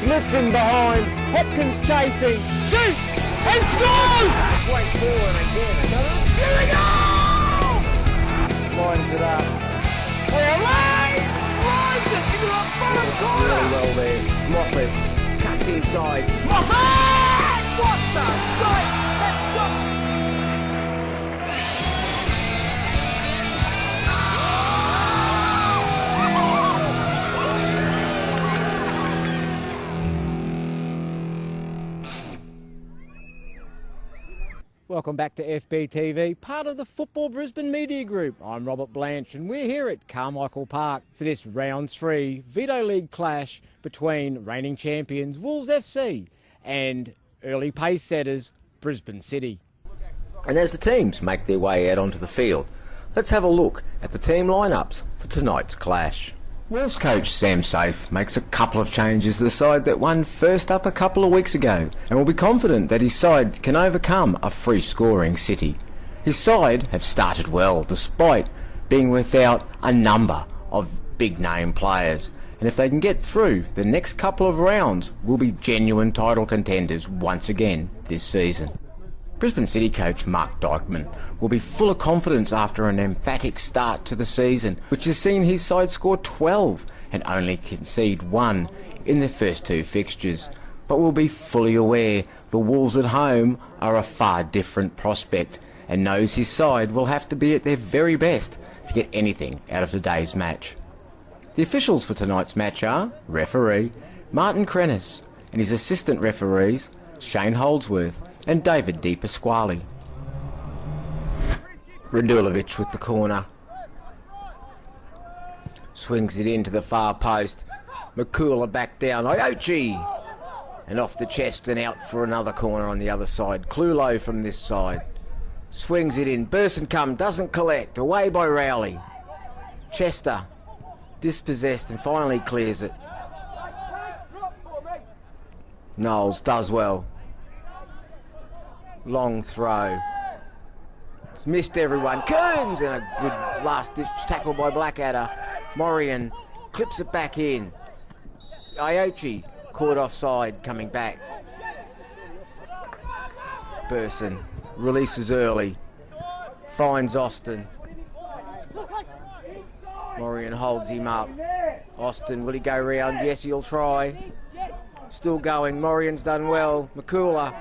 Slips in behind. Hopkins chasing. Shoots and scores! Wait forward again. Another. Here we go! Lines it up. Lines it into the bottom corner. Really well there. Moffat cuts inside. Moffat! What the shot? That's got. Welcome back to FBTV, part of the Football Brisbane Media Group. I'm Robert Blanche and we're here at Carmichael Park for this round 3 Veto League clash between reigning champions Wolves FC and early pace setters Brisbane City. And as the teams make their way out onto the field, let's have a look at the team lineups for tonight's clash. Wolves coach Sam Safe makes a couple of changes to the side that won first up a couple of weeks ago and will be confident that his side can overcome a free-scoring City. His side have started well despite being without a number of big-name players, and if they can get through the next couple of rounds, will be genuine title contenders once again this season. Brisbane City coach Mark Dykeman will be full of confidence after an emphatic start to the season, which has seen his side score 12 and only concede 1 in their first 2 fixtures, but will be fully aware the Wolves at home are a far different prospect and knows his side will have to be at their very best to get anything out of today's match. The officials for tonight's match are referee Martin Krennis and his assistant referees Shane Holdsworth and David Di Pasquale. Radulovic with the corner. Swings it into the far post. Makula back down. Iochi! And off the chest and out for another corner on the other side. Clulo from this side. Swings it in. Burson come. Doesn't collect. Away by Rowley. Chester. Dispossessed and finally clears it. Knowles does well. Long throw. It's missed everyone. Kearns and a good last-ditch tackle by Blackadder. Morian clips it back in. Iochi caught offside coming back. Burson releases early. Finds Austin. Morian holds him up. Austin, will he go round? Yes, he'll try. Still going. Morian's done well. Makula.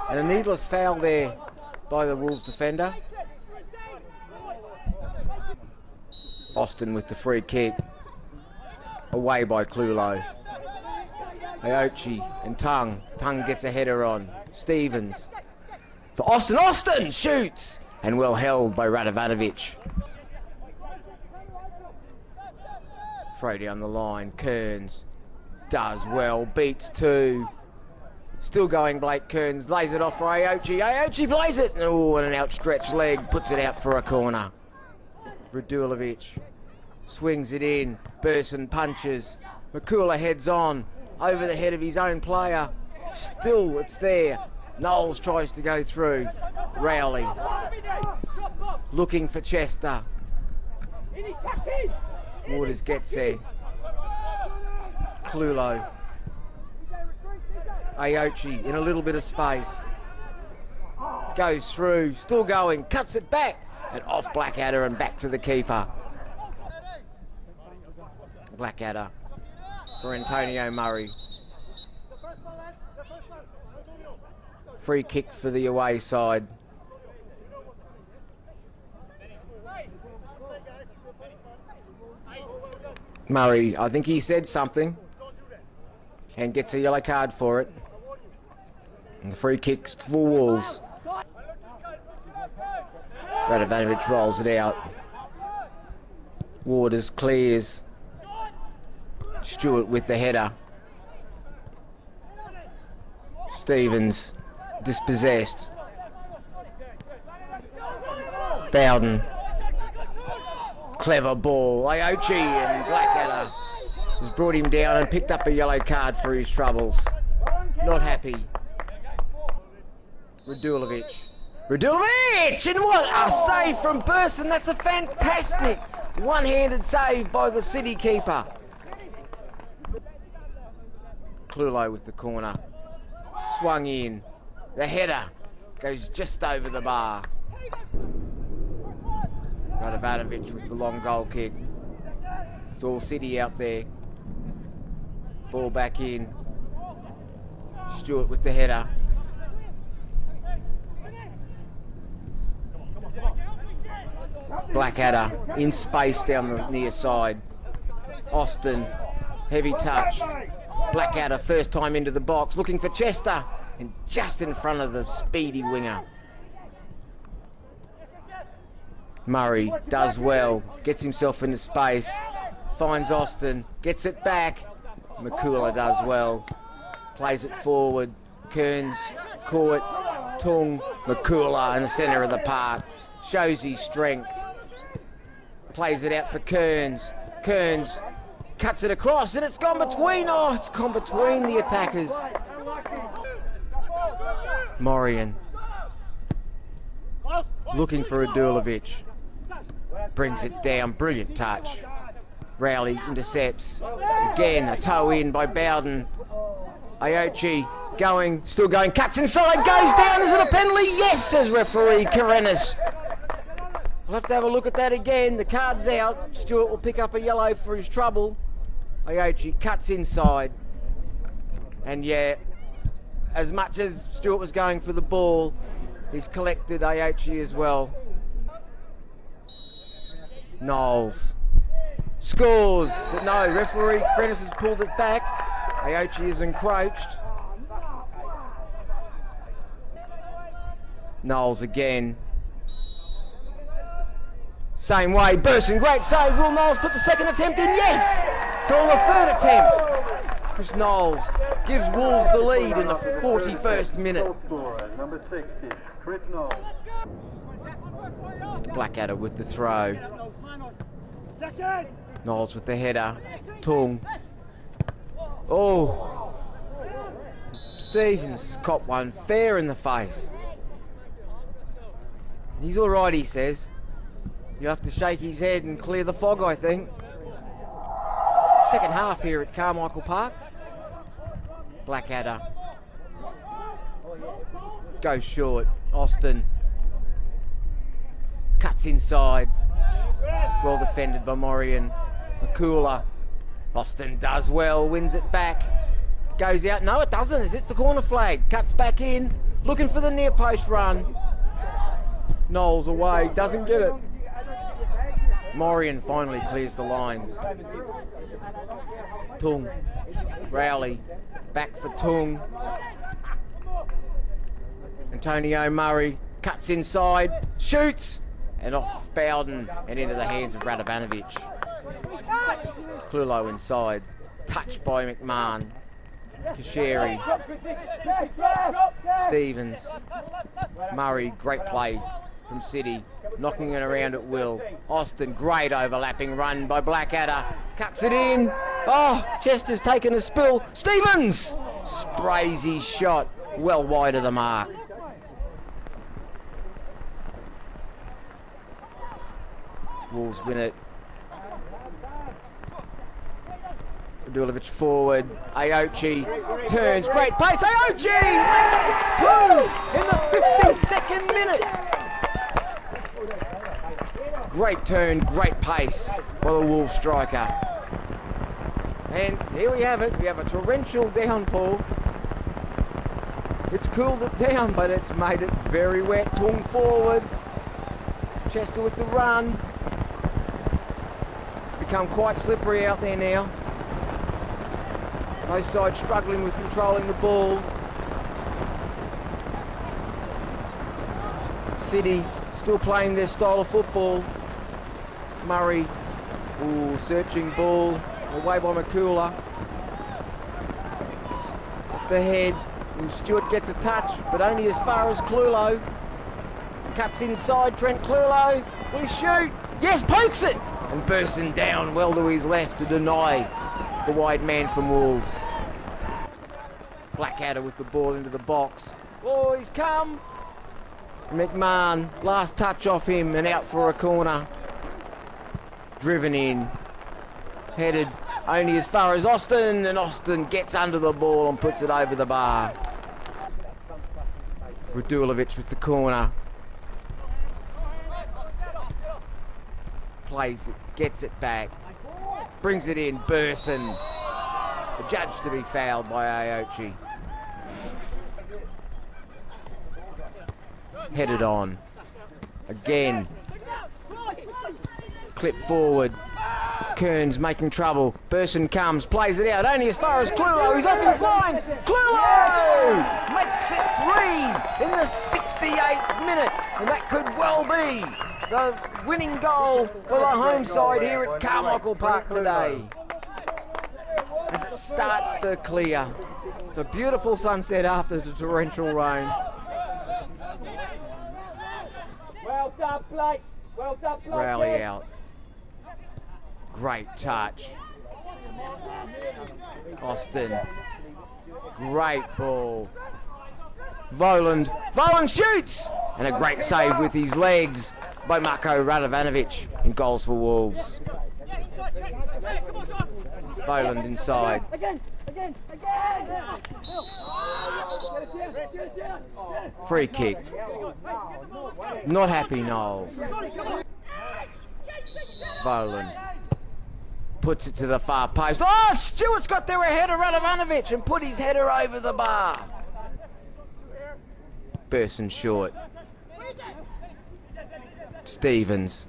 And a needless foul there by the Wolves defender. Austin with the free kick. Away by Clulo. Iochi and Tung. Tung gets a header on. Stevens. For Austin. Austin shoots! And well held by Radovanovic. Throw down the line. Kearns does well. Beats 2. Still going, Blake Kearns lays it off for Iochi. Iochi plays it. Oh, and an outstretched leg puts it out for a corner. Radulovic swings it in. Burson punches. Makula heads on over the head of his own player. Still, it's there. Knowles tries to go through. Rowley looking for Chester. Waters gets there. Clulo. Iochi in a little bit of space. Goes through, still going, cuts it back, and off Blackadder and back to the keeper. Blackadder for Antonio Murray. Free kick for the away side. Murray, I think he said something and gets a yellow card for it. And the free kick's for Wolves. Radovanovic rolls it out. Waters clears. Stewart with the header. Stevens dispossessed. Bowden. Clever ball. Iochi and Blackadder has brought him down and picked up a yellow card for his troubles. Not happy. Radulovic. And what a save from Burson. That's a fantastic one-handed save by the City keeper. Clulo with the corner. Swung in. The header goes just over the bar. Radovanovic with the long goal kick. It's all City out there. Ball back in. Stewart with the header. Blackadder in space down the near side. Austin, heavy touch. Blackadder first time into the box, looking for Chester, and just in front of the speedy winger. Murray does well, gets himself into space, finds Austin, gets it back. Makula does well, plays it forward. Kearns, Court, Tung, Makula in the centre of the park. Shows his strength. Plays it out for Kearns. Kearns cuts it across and it's gone between. Oh, it's gone between the attackers. Morian looking for Radulovic. Brings it down. Brilliant touch. Rowley intercepts. Again, a toe in by Bowden. Aochi going, still going, cuts inside, goes down. Is it a penalty? Yes, says referee Karenas. We'll have to have a look at that again. The card's out. Stewart will pick up a yellow for his trouble. Aochi cuts inside. And yeah, as much as Stewart was going for the ball, he's collected Aochi as well. Knowles scores, but no, referee Karenas has pulled it back. Aochi is encroached. Knowles again. Same way, Burson, great save. Will Knowles put the second attempt in? Yes! So on the third attempt, Chris Knowles gives Wolves the lead in the 41st minute. Number 6 is Chris Knowles. Blackadder with the throw. Knowles with the header. Tung. Oh! Stevens caught one fair in the face. He's alright, he says. You have to shake his head and clear the fog, I think. Second half here at Carmichael Park. Blackadder. Goes short. Austin. Cuts inside. Well defended by Morian. Makula. Austin does well, wins it back. Goes out. No, it doesn't. It hits the corner flag. Cuts back in. Looking for the near post run. Knowles away. Doesn't get it. Morian finally clears the lines. Tung. Rowley. Back for Tung. Antonio Murray cuts inside. Shoots. And off Bowden and into the hands of Radovanovic. Clulo inside. Touched by McMahon. Kasheri. Stevens. Murray, great play from City. Knocking it around at will. Austin, great overlapping run by Blackadder. Cuts it in. Oh, Chester's taken a spill. Stevens sprays his shot well wide of the mark. Wolves win it. Radulovic forward. Aochi turns. Great pace. Aochi makes it 2 in the 52nd minute. Great turn, great pace by the Wolves striker. And here we have it. We have a torrential downpour. It's cooled it down, but it's made it very wet. Tung forward. Chester with the run. It's become quite slippery out there now. Both sides struggling with controlling the ball. City still playing their style of football. Murray, searching ball, away by Makula. Off the head, and Stewart gets a touch, but only as far as Clulo. Cuts inside, Trent Clulo, will he shoot? Yes, pokes it! And Burson down well to his left to deny the wide man from Wolves. Blackadder with the ball into the box. Oh, he's come! McMahon, last touch off him and out for a corner. Driven in, headed Only as far as Austin, and Austin gets under the ball and puts it over the bar. Radulovic with the corner. Plays it, gets it back. Brings it in, Burson. Adjudged to be fouled by Aochi. Headed on. Again. Clip forward. Kearns making trouble. Burson comes, plays it out, only as far as Clulo. He's off his line. Clulo makes it 3 in the 68th minute, and that could well be the winning goal for the home side here at Carmichael Park today. As it starts to clear. It's a beautiful sunset after the torrential rain. Well done, Blake. Well done, Blake. Rally out. Great touch. Austin. Great ball. Voland. Voland shoots! And a great save with his legs by Marko Radovanovic in goals for Wolves. Voland inside. Free kick. Not happy, Knowles. Voland puts it to the far post. Oh, Stewart's got there ahead of Radovanovic and put his header over the bar. Burson short. Stevens.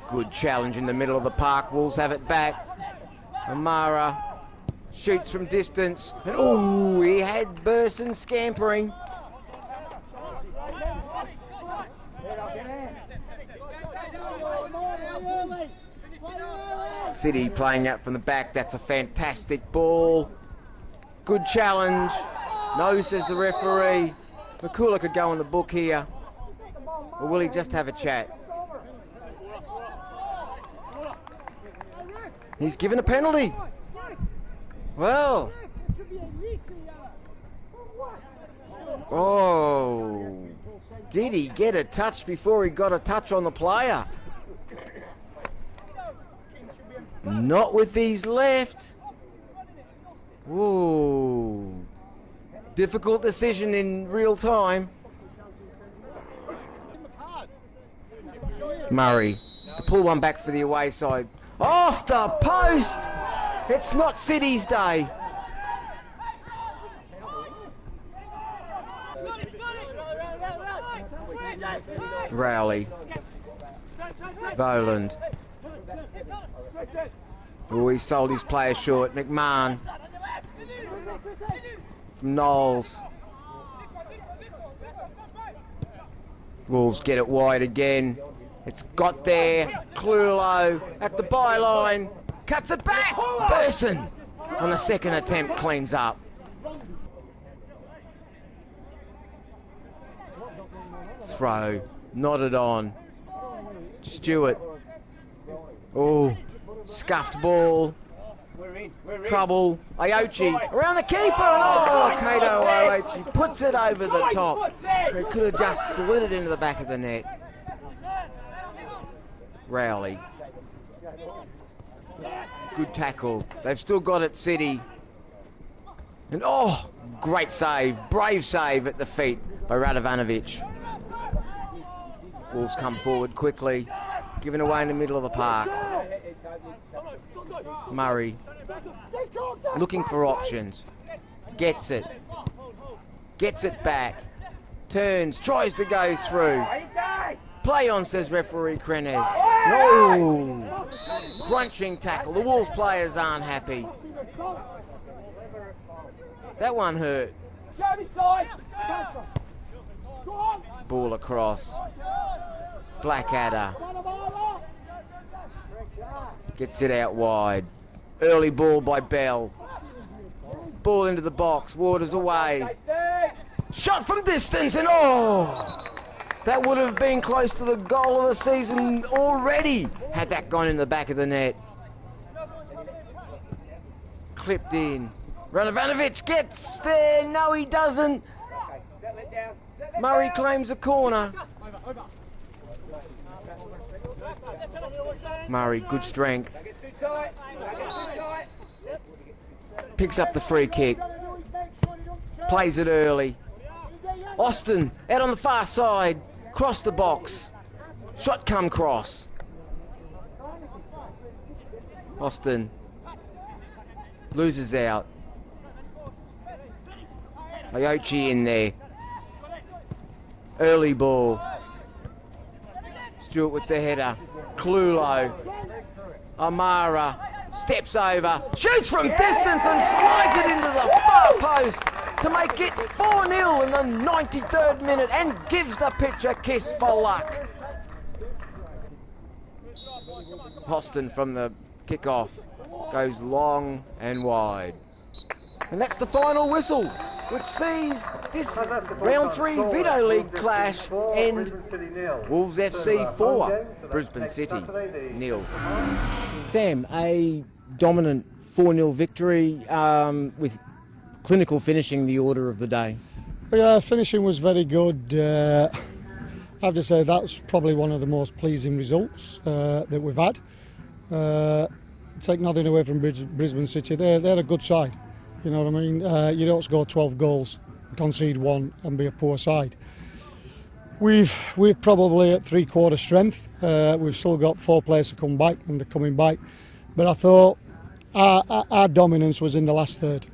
Good challenge in the middle of the park. Wolves have it back. Amara shoots from distance. And oh, he had Burson scampering. City playing out from the back. That's a fantastic ball. Good challenge. No, says the referee. McCullough could go in the book here. Or will he just have a chat? He's given a penalty. Well. Oh. Did he get a touch before he got a touch on the player? Not with his left. Ooh. Difficult decision in real time. Murray to pull one back for the away side. Off the post! It's not City's day. Rowley. Voland. Oh, he sold his player short. McMahon. From Knowles. Wolves get it wide again. It's got there. Clulo at the byline. Cuts it back. Burson on the second attempt cleans up. Throw. Nodded on. Stewart. Oh. Scuffed ball. Trouble. Aochi around the keeper. And oh, Kato Aochi puts it over the top. He could have just slid it into the back of the net. Rowley. Good tackle. They've still got it, City. And oh, great save. Brave save at the feet by Radovanovic. Wolves come forward quickly. Given away in the middle of the park. Murray. Looking for options. Gets it. Gets it back. Turns. Tries to go through. Play on, says referee Krenez. No! Crunching tackle. The Wolves players aren't happy. That one hurt. Ball across. Blackadder. Gets it out wide. Early ball by Bell. Ball into the box. Waters away. Shot from distance and oh! That would have been close to the goal of the season already had that gone in the back of the net. Clipped in. Radovanovic gets there. No, he doesn't. Murray claims a corner. Murray, good strength. Picks up the free kick. Plays it early. Austin out on the far side. Cross the box. Shot come cross. Austin loses out. Aochi in there. Early ball. Stewart with the header. Clulo. Amara steps over. Shoots from distance and slides it into the far post to make it 4-0 in the 93rd minute and gives the pitch a kiss for luck. Austin from the kick-off goes long and wide. And that's the final whistle, which sees this round 3 Vito League clash end Wolves FC 4, Brisbane City 0. Sam, a dominant 4-0 victory with clinical finishing the order of the day. Yeah, finishing was very good. I have to say that's probably one of the most pleasing results that we've had. Take nothing away from Brisbane City, they're a good side. You know what I mean? You don't score 12 goals, concede 1 and be a poor side. We've probably at 3/4 strength. We've still got 4 players to come back and they're coming back. But I thought our dominance was in the last third.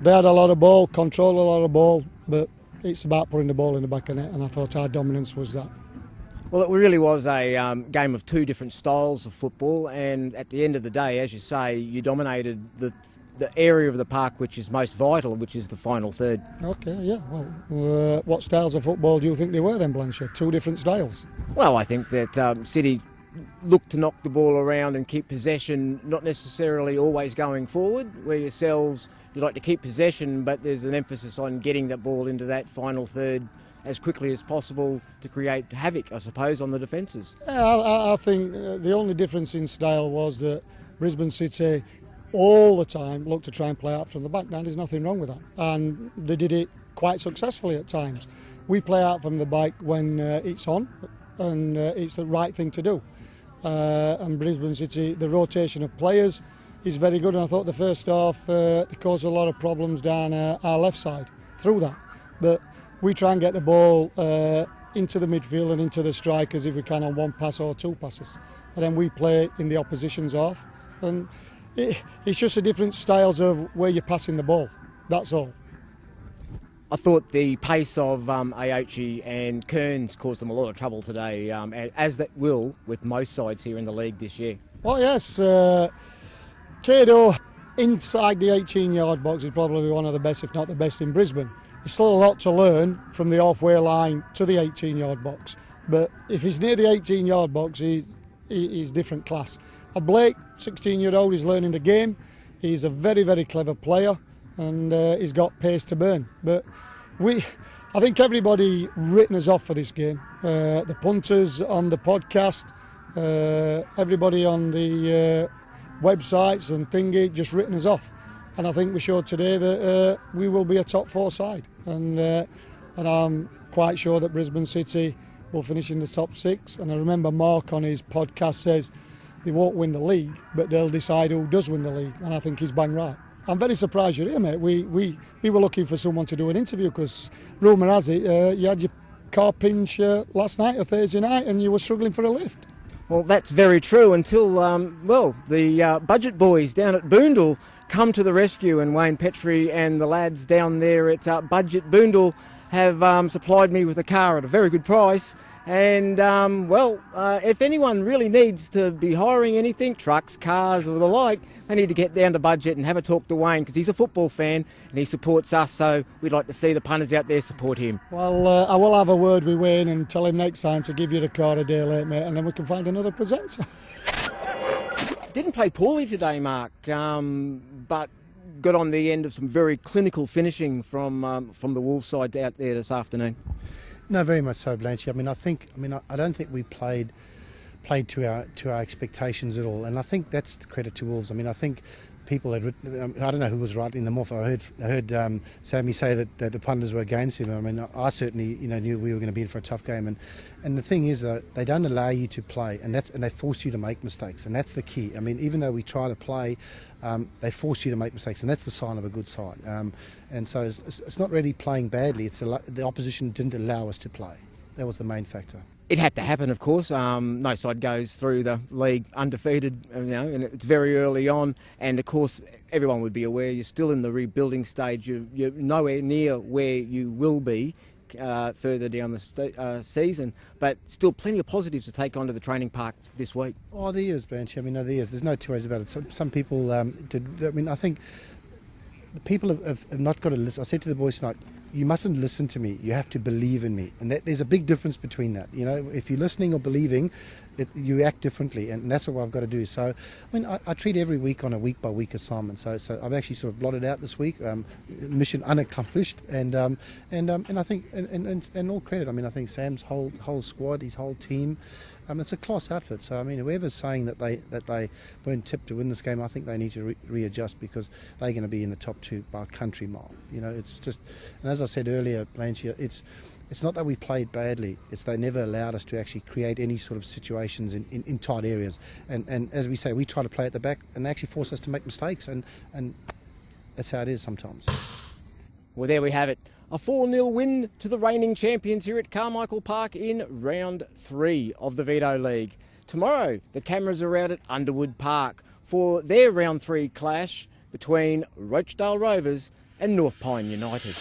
They had a lot of ball, controlled a lot of ball, but it's about putting the ball in the back of net, and I thought our dominance was that. Well, it really was a game of 2 different styles of football, and at the end of the day, as you say, you dominated the area of the park which is most vital, which is the final third. Okay, yeah. Well, what styles of football do you think they were then, Blanchard? 2 different styles? Well, I think that City looked to knock the ball around and keep possession, not necessarily always going forward, where yourselves, you like to keep possession, but there's an emphasis on getting that ball into that final third as quickly as possible to create havoc, I suppose, on the defences. Yeah, I think the only difference in style was that Brisbane City all the time looked to try and play out from the back. Now, there's nothing wrong with that, and they did it quite successfully at times. We play out from the back when it's on, and it's the right thing to do. And Brisbane City, the rotation of players is very good, and I thought the first half it caused a lot of problems down our left side through that. But we try and get the ball into the midfield and into the strikers if we can on 1 pass or 2 passes, and then we play in the opposition's half. And it's just a different styles of where you're passing the ball. That's all. I thought the pace of Aochi and Kearns caused them a lot of trouble today, as that will with most sides here in the league this year. Oh yes, Kado inside the 18-yard box is probably one of the best, if not the best, in Brisbane. There's still a lot to learn from the halfway line to the 18-yard box, but if he's near the 18-yard box, he's different class. Blake, 16-year-old, is learning the game. He's a very, very clever player, and he's got pace to burn. But I think everybody written us off for this game. The punters on the podcast, everybody on the websites and thingy just written us off. And I think we showed today that we will be a top 4 side. And I'm quite sure that Brisbane City will finish in the top 6. And I remember Mark on his podcast says they won't win the league, but they'll decide who does win the league. And I think he's bang right. I'm very surprised you're here, mate. We were looking for someone to do an interview because rumour has it you had your car pinch last night or Thursday night and you were struggling for a lift. Well, that's very true until, the budget boys down at Boondall come to the rescue, and Wayne Petrie and the lads down there at Budget Boondall have supplied me with a car at a very good price. And, if anyone really needs to be hiring anything, trucks, cars or the like, they need to get down to Budget and have a talk to Wayne, because he's a football fan and he supports us, so we'd like to see the punters out there support him. Well, I will have a word with Wayne and tell him next time to give you the car a day late, mate, and then we can find another presenter. Didn't play poorly today, Mark, but got on the end of some very clinical finishing from the Wolves side out there this afternoon. No, very much so, Blanche. I don't think we played to our expectations at all, and I think that's the credit to Wolves. I think people had written, I don't know who was writing them off. I heard Sammy say that the punters were against him. I mean, I certainly knew we were going to be in for a tough game, and the thing is they don't allow you to play, and they force you to make mistakes, and that's the key. I mean, even though we try to play, they force you to make mistakes, and that's the sign of a good side. And so it's not really playing badly. It's the opposition didn't allow us to play. That was the main factor. It had to happen, of course. No side goes through the league undefeated, and it's very early on. And of course, everyone would be aware you're still in the rebuilding stage. You're nowhere near where you will be further down the season, but still plenty of positives to take onto the training park this week. Oh, there is, Blanchy. I mean, there is. There's no two ways about it. Some people did. I mean, I think the people have not got to listen. I said to the boys tonight, you mustn't listen to me. You have to believe in me, and there's a big difference between that. If you're listening or believing, you act differently, and that's what I've got to do. So, I mean, I treat every week on a week-by-week assignment. So I've actually sort of blotted out this week, mission unaccomplished, and I think and all credit. I mean, I think Sam's whole squad, his whole team. It's a class outfit. So I mean, whoever's saying that they weren't tipped to win this game, I think they need to readjust, because they're going to be in the top two by a country mile. It's just, and as I said earlier, Blanchie, it's not that we played badly. It's they never allowed us to actually create any sort of situations in tight areas. And as we say, we try to play at the back, and they actually force us to make mistakes, and that's how it is sometimes. Well, there we have it. A 4-0 win to the reigning champions here at Carmichael Park in round 3 of the Veto League. Tomorrow, the cameras are out at Underwood Park for their round 3 clash between Rochdale Rovers and North Pine United.